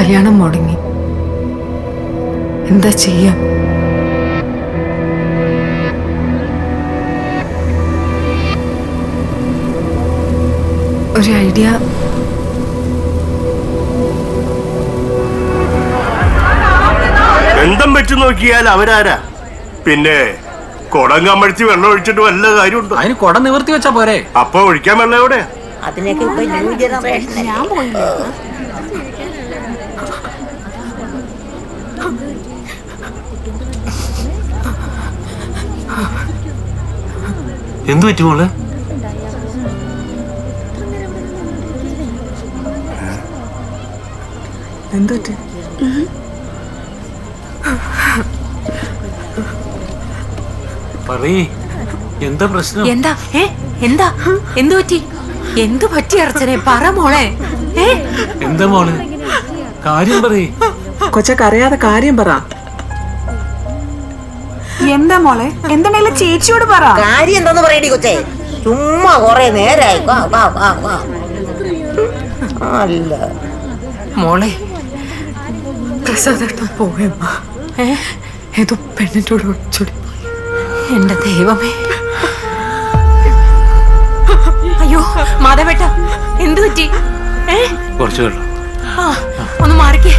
കല്യാണം മുടങ്ങി. എന്താ ചെയ്യാ? ഒരു ഐഡിയ. ബന്ധം വെച്ച് നോക്കിയാൽ അവരാരാ? പിന്നെ കുടം കമ്മഴിച്ച് വെള്ളം ഒഴിച്ചിട്ട് വല്ല കാര്യമുണ്ടോ? അതിന് കുടം നിവർത്തി വെച്ചാ പോരെ. അപ്പൊ ഒഴിക്കാൻ വെള്ളം എവിടെ? അതിനൊക്കെ ഇപ്പൊ ന്യൂ ജനറേഷൻ. ഞാൻ പോയില്ല. എന്തു പറ്റി മോള്? എന്തുപറ്റി? പറയ്, എന്താ പ്രശ്നം? എന്താ എന്താ എന്തു പറ്റി? എന്തു പറ്റി അർച്ചനെ? പറ മോളെ. എന്താ മോള്? കാര്യം പറയ്. കൊച്ചക്കറിയാതെ കാര്യം പറ. എന്താ മോളെ? എന്തെങ്കിലും ചേച്ചിയോട് പറ. കാര്യം എന്താന്ന് പറയടി കൊച്ചേ. ചുമ്മാ കൊറേ നേരായി. അല്ല മോളെ, പ്രസാദേട്ടൻ പോയമ്മ. ഏതോ പെണ്ണിനോട് ഒളിച്ചോടി. എന്റെ ദൈവമേ. അയ്യോ മാധവേട്ട, എന്തു പറ്റി? കുറച്ചു വെള്ളം. ഒന്ന് മാറിക്കേ.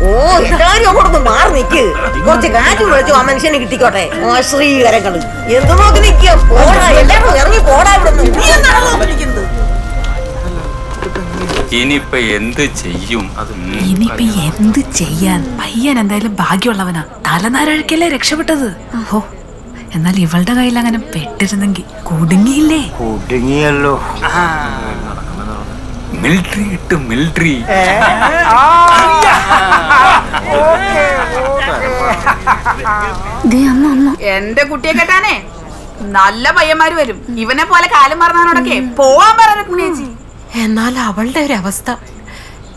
ഓ എല്ലാരും അങ്ങോട്ടൊന്ന് മാറി നിക്ക്. കുറച്ച് കാറ്റും വിളിച്ചു ആ മനുഷ്യനെ കിട്ടിക്കോട്ടെ. ശ്രീകരങ്ങള് എന്ത് നോക്കി നിക്കുക? പോടാ, എല്ലാരും ഇറങ്ങി പോടാ ഇവിടെ. ഇനിയിപ്പൊ എന്ത് ചെയ്യും? ഇനിയിപ്പൊ എന്ത് ചെയ്യാൻ? പയ്യൻ എന്തായാലും ഭാഗ്യമുള്ളവനാ. തലനാരഴക്കല്ലേ രക്ഷപ്പെട്ടത്. ഓ, എന്നാൽ ഇവളുടെ കയ്യിൽ അങ്ങനെ പെട്ടിരുന്നെങ്കിൽ കുടുങ്ങിയില്ലേ? കുടുങ്ങിയല്ലോ. മിലിറ്ററി ഇട്ട് മിലിറ്ററി. എന്റെ കുട്ടിയെ കേട്ടാനേ നല്ല പയ്യന്മാര് വരും. ഇവനെ പോലെ കാലം മറന്നവനോടൊക്കെ പോവാൻ പറഞ്ഞു ചേച്ചി. എന്നാൽ അവളുടെ ഒരു അവസ്ഥ,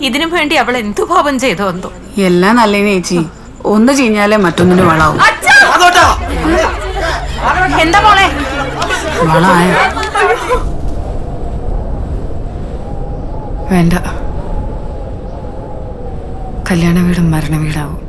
ഇതിനു വേണ്ടി അവൾ എന്തു പാപം ചെയ്തോ എന്തോ. എല്ലാം നല്ലേ ചേച്ചി, ഒന്ന് ചീഞ്ഞാലേ മറ്റൊന്നിന് വളാവും. എന്താ മോളെ? വളായ വേണ്ട, കല്യാണ വീടും മരണ വീടാവും.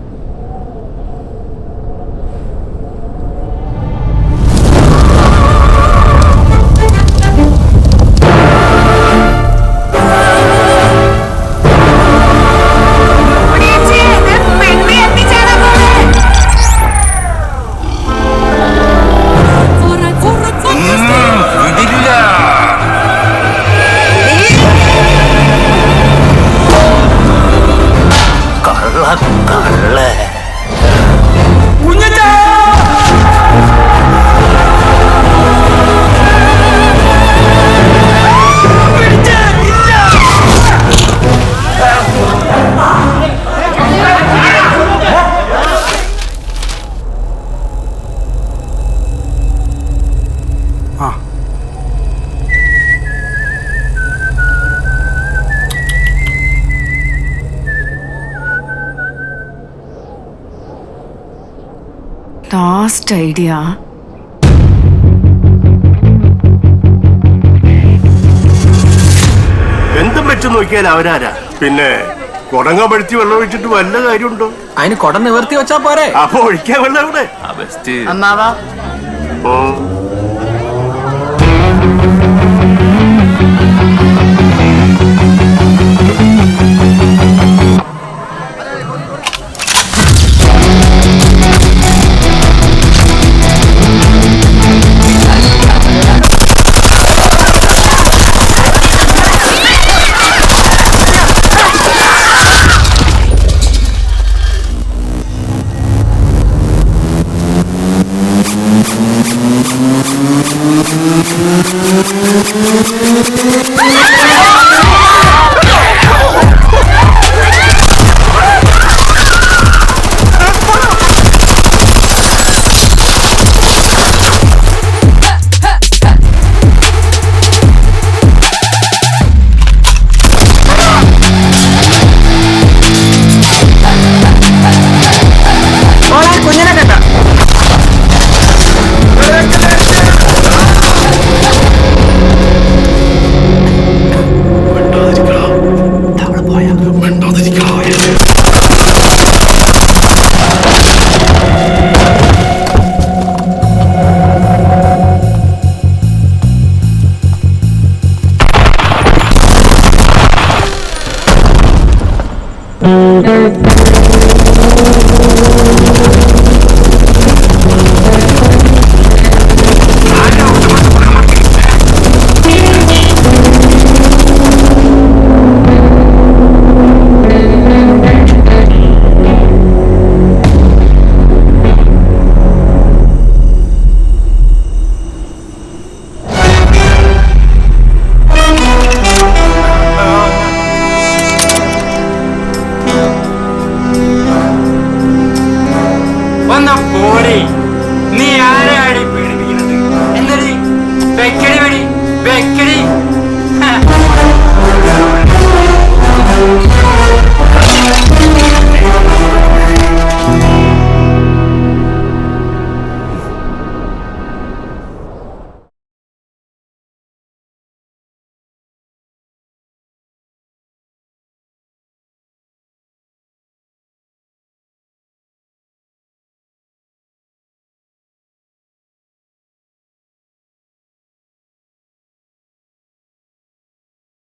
Last idea. ബന്ധം വെച്ച് നോക്കിയാൽ അവരാരാ? പിന്നെ കുടം കമ്മഴിച്ച് വെള്ളം ഒഴിച്ചിട്ട് വല്ല കാര്യമുണ്ടോ? അതിന് കുടം നിവർത്തി വെച്ചാ പോരെ. അപ്പൊ ഒഴിക്കാൻ വെള്ളം എവിടെ? അമ്മാവാ ഓ,